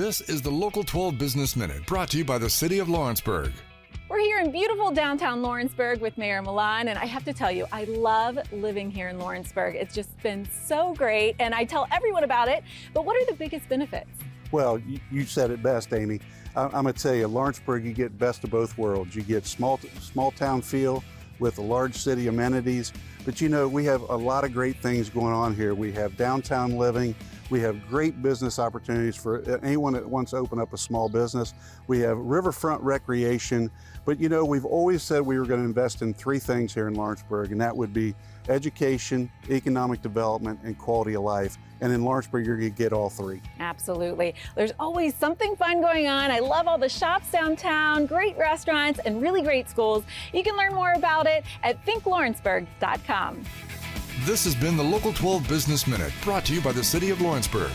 This is the Local 12 Business Minute, brought to you by the City of Lawrenceburg. We're here in beautiful downtown Lawrenceburg with Mayor Milan, and I have to tell you, I love living here in Lawrenceburg. It's just been so great, and I tell everyone about it, but what are the biggest benefits? Well, you said it best, Amy. I'm going to tell you, Lawrenceburg, you get best of both worlds. You get small town feel with the large city amenities, but you know, we have a lot of great things going on here. We have downtown living. We have great business opportunities for anyone that wants to open up a small business. We have riverfront recreation, but you know, we've always said we were going to invest in three things here in Lawrenceburg, and that would be education, economic development, and quality of life. And in Lawrenceburg, you're going to get all three. Absolutely. There's always something fun going on. I love all the shops downtown, great restaurants, and really great schools. You can learn more about it at thinklawrenceburg.com. This has been the Local 12 Business Minute, brought to you by the City of Lawrenceburg.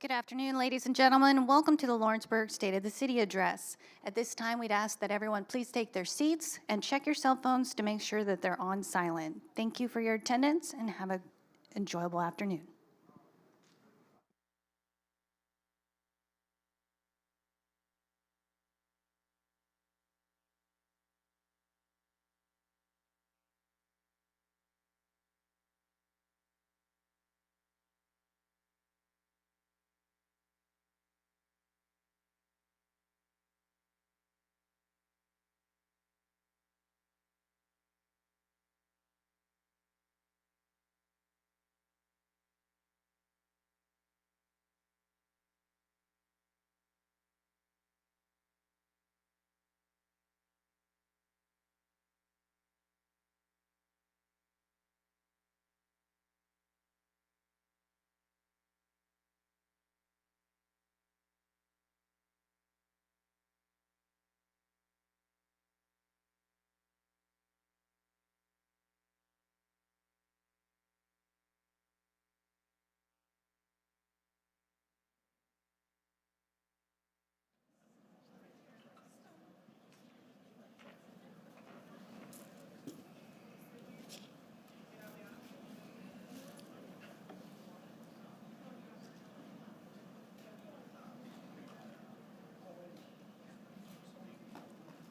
Good afternoon, ladies and gentlemen. Welcome to the Lawrenceburg State of the City Address. At this time, we'd ask that everyone please take their seats and check your cell phones to make sure that they're on silent. Thank you for your attendance and have an enjoyable afternoon.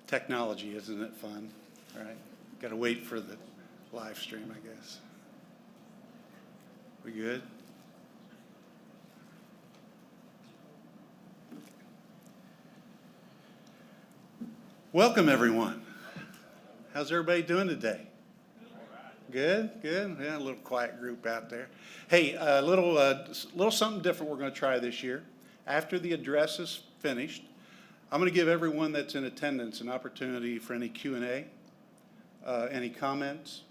Technology, isn't it fun? All right, got to wait for the live stream, I guess. We good? Welcome, everyone. How's everybody doing today? Good, good. Yeah, a little quiet group out there. Hey, a little something different we're going to try this year. After the address is finished, I'm going to give everyone that's in attendance an opportunity for any Q&A, any comments.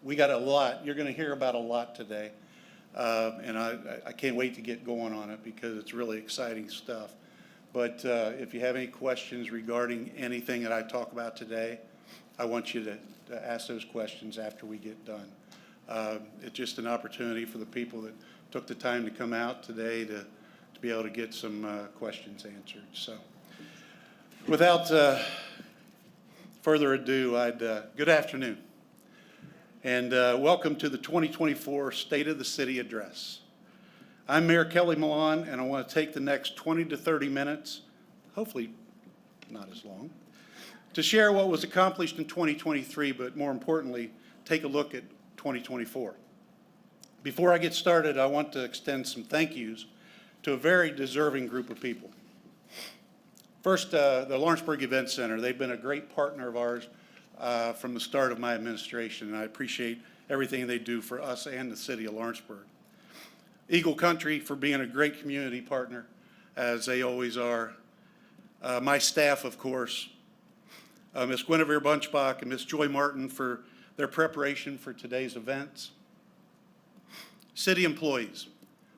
We got a lot. You're going to hear about a lot today, and I can't wait to get going on it because it's really exciting stuff. But if you have any questions regarding anything that I talk about today, I want you to ask those questions after we get done. It's just an opportunity for the people that took the time to come out today to be able to get some questions answered. So, without further ado, good afternoon, and welcome to the 2024 State of the City Address. I'm Mayor Kelly Milan, and I want to take the next 20 to 30 minutes, hopefully not as long, to share what was accomplished in 2023, but more importantly, take a look at 2024. Before I get started, I want to extend some thank yous to a very deserving group of people. First, the Lawrenceburg Event Center. They've been a great partner of ours from the start of my administration, and I appreciate everything they do for us and the city of Lawrenceburg. Eagle Country for being a great community partner, as they always are. My staff, of course, Ms. Guinevere Bunchbach and Ms. Joy Martin for their preparation for today's events. City employees.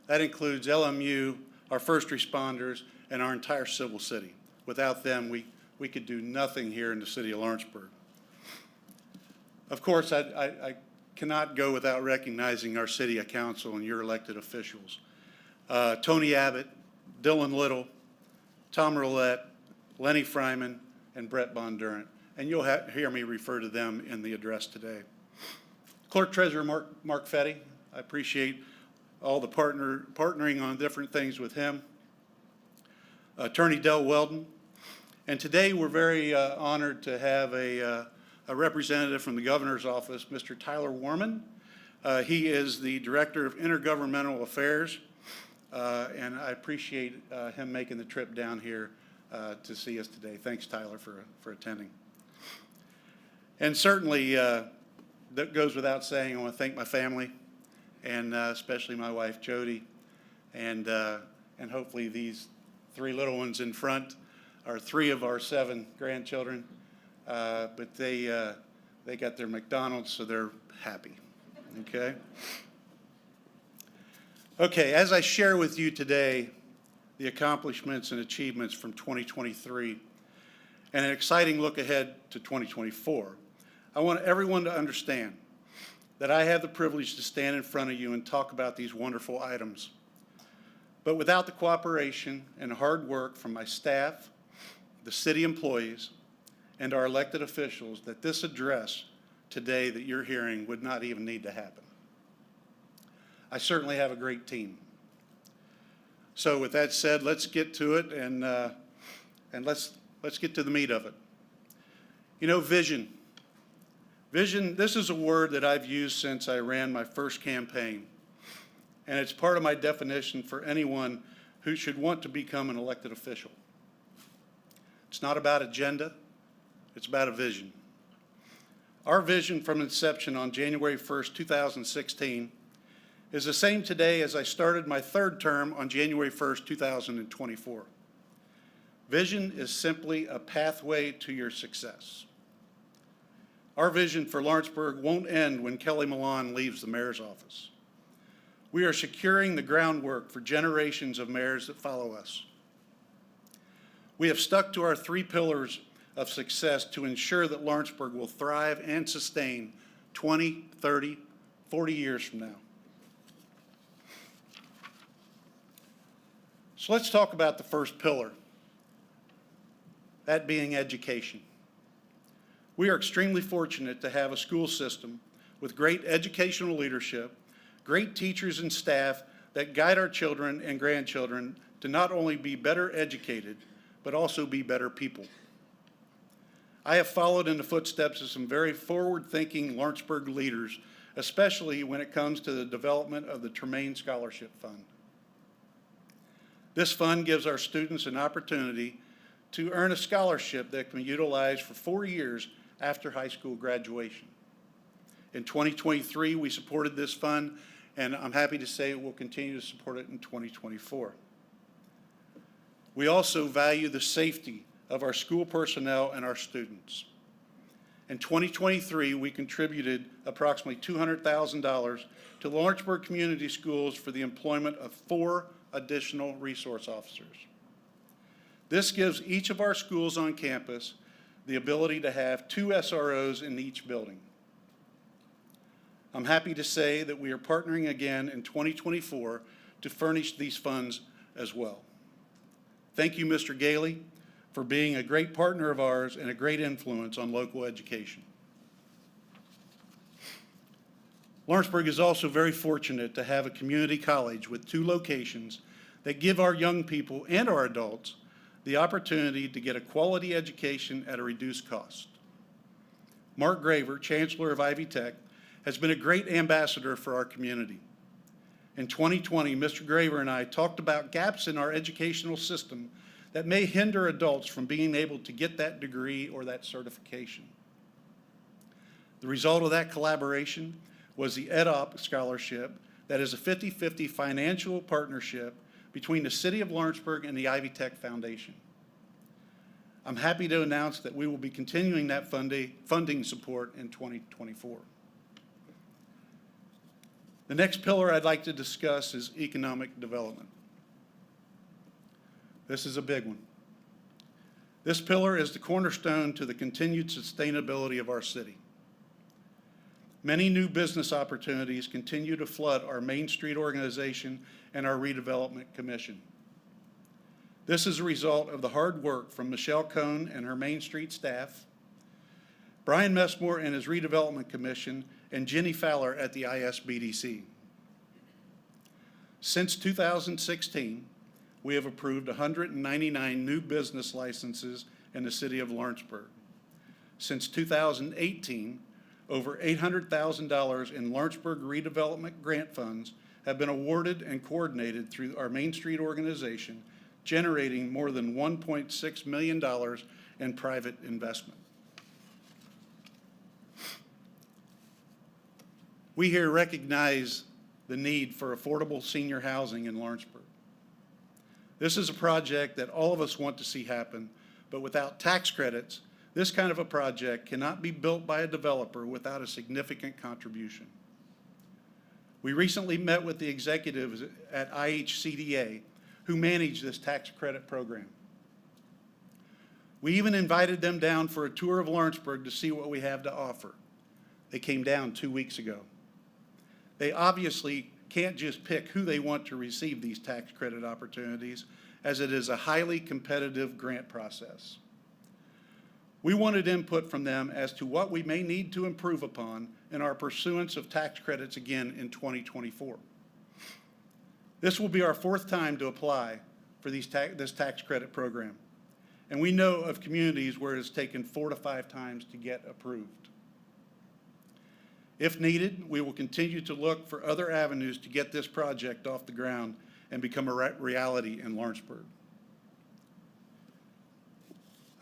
That includes LMU, our first responders, and our entire civil city. Without them, we could do nothing here in the city of Lawrenceburg. Of course, I cannot go without recognizing our city council and your elected officials. Tony Abbott, Dylan Little, Tom Roulette, Lenny Fryman, and Brett Bondurant. And you'll hear me refer to them in the address today. Clerk Treasurer Mark Fetty, I appreciate all the partnering on different things with him. Attorney Del Weldon. And today we're very honored to have a representative from the governor's office, Mr. Tyler Warman. He is the Director of Intergovernmental Affairs, and I appreciate him making the trip down here to see us today. Thanks, Tyler, for attending. And certainly, that goes without saying, I want to thank my family, and especially my wife, Jody, and hopefully these three little ones in front are 3 of our 7 grandchildren, but they got their McDonald's, so they're happy, okay? Okay, as I share with you today the accomplishments and achievements from 2023 and an exciting look ahead to 2024, I want everyone to understand that I have the privilege to stand in front of you and talk about these wonderful items. But without the cooperation and hard work from my staff, the city employees, and our elected officials, that this address today that you're hearing would not even need to happen. I certainly have a great team. So with that said, let's get to it, and let's get to the meat of it. You know, vision. Vision, this is a word that I've used since I ran my first campaign, and it's part of my definition for anyone who should want to become an elected official. It's not about agenda, it's about a vision. Our vision from inception on January 1st, 2016 is the same today as I started my 3rd term on January 1st, 2024. Vision is simply a pathway to your success. Our vision for Lawrenceburg won't end when Kelly Milan leaves the mayor's office. We are securing the groundwork for generations of mayors that follow us. We have stuck to our 3 pillars of success to ensure that Lawrenceburg will thrive and sustain 20, 30, 40 years from now. So let's talk about the first pillar, that being education. We are extremely fortunate to have a school system with great educational leadership, great teachers and staff that guide our children and grandchildren to not only be better educated, but also be better people. I have followed in the footsteps of some very forward-thinking Lawrenceburg leaders, especially when it comes to the development of the Tremaine Scholarship Fund. This fund gives our students an opportunity to earn a scholarship that can be utilized for 4 years after high school graduation. In 2023, we supported this fund, and I'm happy to say we'll continue to support it in 2024. We also value the safety of our school personnel and our students. In 2023, we contributed approximately $200,000 to Lawrenceburg Community Schools for the employment of 4 additional resource officers. This gives each of our schools on campus the ability to have 2 SROs in each building. I'm happy to say that we are partnering again in 2024 to furnish these funds as well. Thank you, Mr. Gailey, for being a great partner of ours and a great influence on local education. Lawrenceburg is also very fortunate to have a community college with 2 locations that give our young people and our adults the opportunity to get a quality education at a reduced cost. Mark Graver, Chancellor of Ivy Tech, has been a great ambassador for our community. In 2020, Mr. Graver and I talked about gaps in our educational system that may hinder adults from being able to get that degree or that certification. The result of that collaboration was the EdOp Scholarship that is a 50-50 financial partnership between the City of Lawrenceburg and the Ivy Tech Foundation. I'm happy to announce that we will be continuing that funding support in 2024. The next pillar I'd like to discuss is economic development. This is a big one. This pillar is the cornerstone to the continued sustainability of our city. Many new business opportunities continue to flood our Main Street organization and our redevelopment commission. This is a result of the hard work from Michelle Cohn and her Main Street staff, Brian Messmore and his redevelopment commission, and Jenny Fowler at the ISBDC. Since 2016, we have approved 199 new business licenses in the city of Lawrenceburg. Since 2018, over $800,000 in Lawrenceburg redevelopment grant funds have been awarded and coordinated through our Main Street organization, generating more than $1.6 million in private investment. We here recognize the need for affordable senior housing in Lawrenceburg. This is a project that all of us want to see happen, but without tax credits, this kind of a project cannot be built by a developer without a significant contribution. We recently met with the executives at IHCDA who manage this tax credit program. We even invited them down for a tour of Lawrenceburg to see what we have to offer. They came down 2 weeks ago. They obviously can't just pick who they want to receive these tax credit opportunities, as it is a highly competitive grant process. We wanted input from them as to what we may need to improve upon in our pursuance of tax credits again in 2024. This will be our 4th time to apply for this tax credit program, and we know of communities where it's taken 4 to 5 times to get approved. If needed, we will continue to look for other avenues to get this project off the ground and become a reality in Lawrenceburg.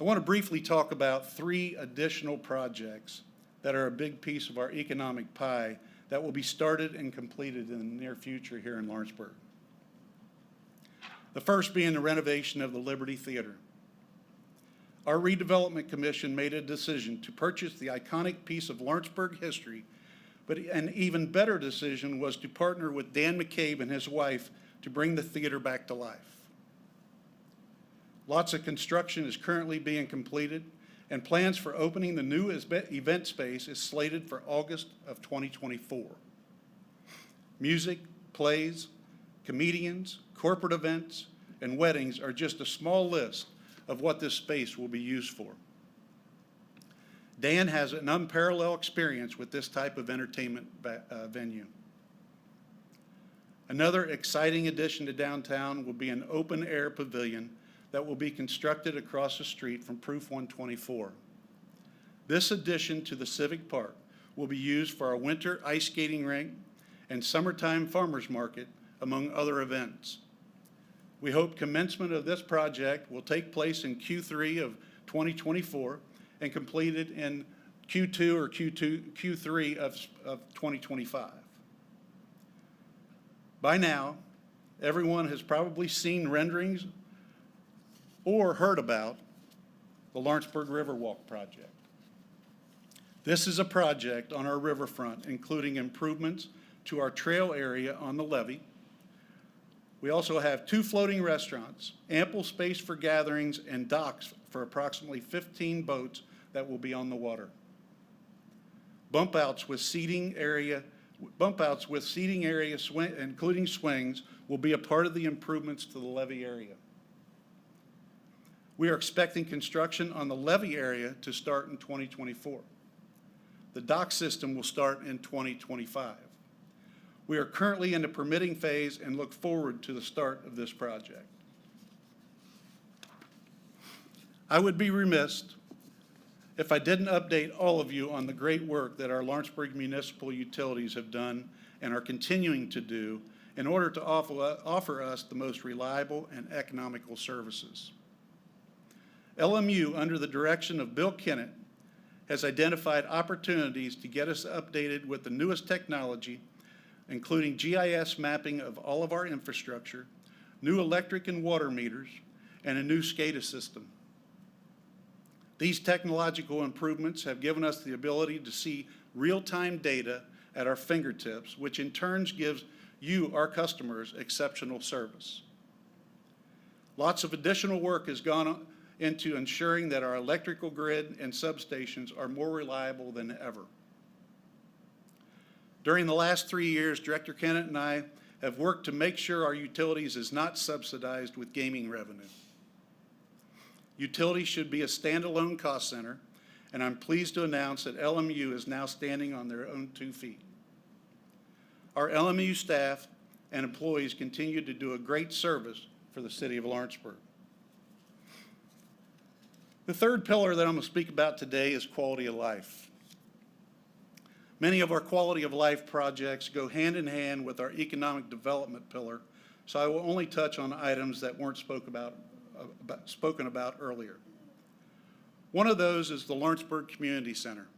I want to briefly talk about 3 additional projects that are a big piece of our economic pie that will be started and completed in the near future here in Lawrenceburg. The first being the renovation of the Liberty Theater. Our redevelopment commission made a decision to purchase the iconic piece of Lawrenceburg history, but an even better decision was to partner with Dan McCabe and his wife to bring the theater back to life. Lots of construction is currently being completed, and plans for opening the new event space is slated for August of 2024. Music, plays, comedians, corporate events, and weddings are just a small list of what this space will be used for. Dan has an unparalleled experience with this type of entertainment venue. Another exciting addition to downtown will be an open-air pavilion that will be constructed across the street from Proof 124. This addition to the Civic Park will be used for our winter ice skating rink and summertime farmers market, among other events. We hope commencement of this project will take place in Q3 of 2024 and completed in Q2 or Q3 of 2025. By now, everyone has probably seen renderings or heard about the Lawrenceburg Riverwalk project. This is a project on our riverfront, including improvements to our trail area on the levee. We also have 2 floating restaurants, ample space for gatherings, and docks for approximately 15 boats that will be on the water. Bump outs with seating area, including swings, will be a part of the improvements to the levee area. We are expecting construction on the levee area to start in 2024. The dock system will start in 2025. We are currently in the permitting phase and look forward to the start of this project. I would be remiss if I didn't update all of you on the great work that our Lawrenceburg municipal utilities have done and are continuing to do in order to offer us the most reliable and economical services. LMU, under the direction of Bill Kennett, has identified opportunities to get us updated with the newest technology, including GIS mapping of all of our infrastructure, new electric and water meters, and a new SCADA system. These technological improvements have given us the ability to see real-time data at our fingertips, which in turn gives you, our customers, exceptional service. Lots of additional work has gone into ensuring that our electrical grid and substations are more reliable than ever. During the last 3 years, Director Kennett and I have worked to make sure our utilities is not subsidized with gaming revenue. Utilities should be a standalone cost center, and I'm pleased to announce that LMU is now standing on their own 2 feet. Our LMU staff and employees continue to do a great service for the city of Lawrenceburg. The third pillar that I'm going to speak about today is quality of life. Many of our quality of life projects go hand in hand with our economic development pillar, so I will only touch on items that weren't spoken about earlier. One of those is the Lawrenceburg Community Center.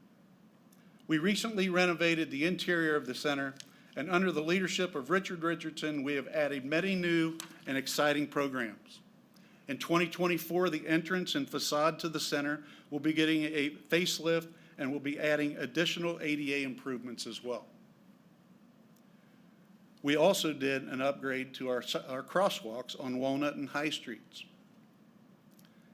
We recently renovated the interior of the center, and under the leadership of Richard Richardson, we have added many new and exciting programs. In 2024, the entrance and facade to the center will be getting a facelift and will be adding additional ADA improvements as well. We also did an upgrade to our crosswalks on Walnut and High Streets.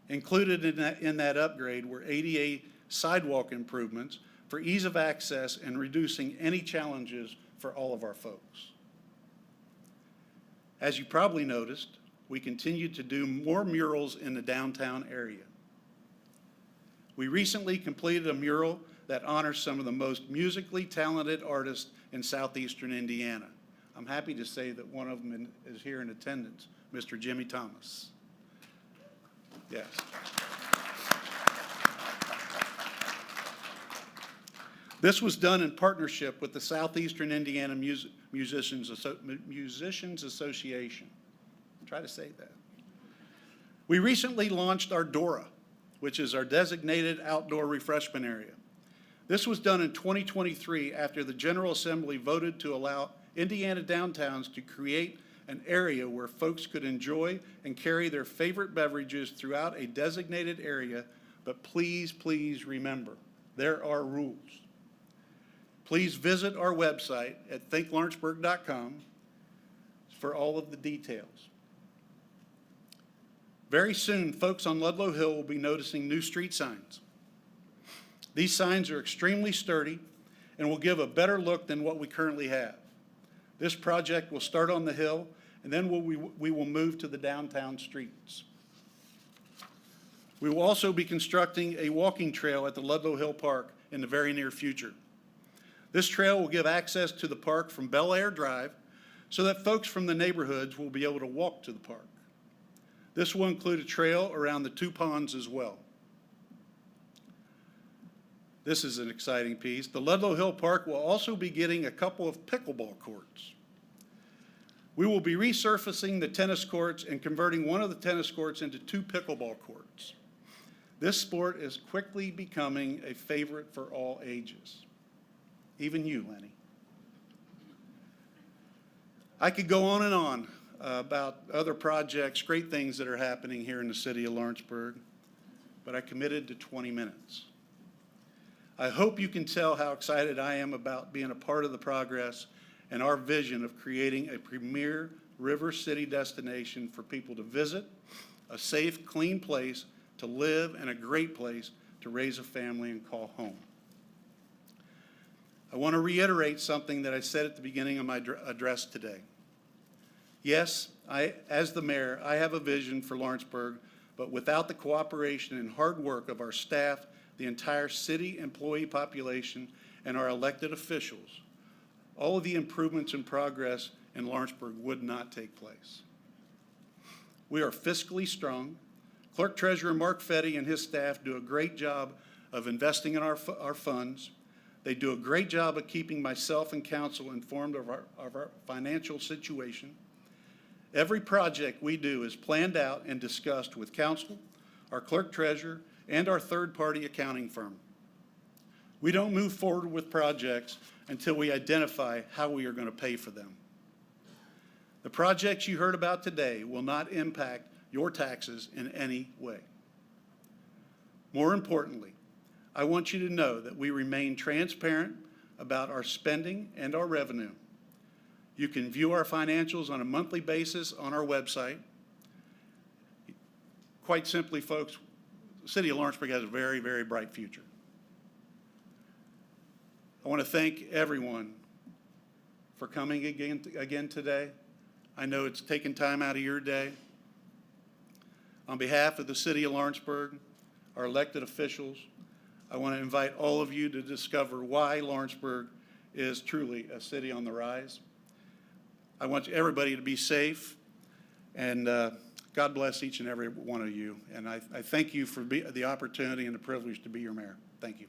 Included in that upgrade were ADA sidewalk improvements for ease of access and reducing any challenges for all of our folks. As you probably noticed, we continue to do more murals in the downtown area. We recently completed a mural that honors some of the most musically talented artists in southeastern Indiana. I'm happy to say that one of them is here in attendance, Mr. Jimmy Thomas. Yes. This was done in partnership with the Southeastern Indiana Musicians Association. Try to say that. We recently launched our DORA, which is our designated outdoor refreshment area. This was done in 2023 after the General Assembly voted to allow Indiana downtowns to create an area where folks could enjoy and carry their favorite beverages throughout a designated area, but please, please remember, there are rules. Please visit our website at thinklawrenceburg.com for all of the details. Very soon, folks on Ludlow Hill will be noticing new street signs. These signs are extremely sturdy and will give a better look than what we currently have. This project will start on the hill, and then we will move to the downtown streets. We will also be constructing a walking trail at the Ludlow Hill Park in the very near future. This trail will give access to the park from Bel Air Drive so that folks from the neighborhoods will be able to walk to the park. This will include a trail around the 2 ponds as well. This is an exciting piece. The Ludlow Hill Park will also be getting a couple of pickleball courts. We will be resurfacing the tennis courts and converting one of the tennis courts into 2 pickleball courts. This sport is quickly becoming a favorite for all ages. Even you, Lenny. I could go on and on about other projects, great things that are happening here in the city of Lawrenceburg, but I committed to 20 minutes. I hope you can tell how excited I am about being a part of the progress and our vision of creating a premier river city destination for people to visit, a safe, clean place to live, and a great place to raise a family and call home. I want to reiterate something that I said at the beginning of my address today. Yes, as the mayor, I have a vision for Lawrenceburg, but without the cooperation and hard work of our staff, the entire city employee population, and our elected officials, all of the improvements and progress in Lawrenceburg would not take place. We are fiscally strong. Clerk Treasurer Mark Fetty and his staff do a great job of investing in our funds. They do a great job of keeping myself and council informed of our financial situation. Every project we do is planned out and discussed with council, our clerk treasurer, and our third-party accounting firm. We don't move forward with projects until we identify how we are going to pay for them. The projects you heard about today will not impact your taxes in any way. More importantly, I want you to know that we remain transparent about our spending and our revenue. You can view our financials on a monthly basis on our website. Quite simply, folks, the city of Lawrenceburg has a very, very bright future. I want to thank everyone for coming again today. I know it's taken time out of your day. On behalf of the city of Lawrenceburg, our elected officials, I want to invite all of you to discover why Lawrenceburg is truly a city on the rise. I want everybody to be safe, and God bless each and every one of you. And I thank you for the opportunity and the privilege to be your mayor. Thank you.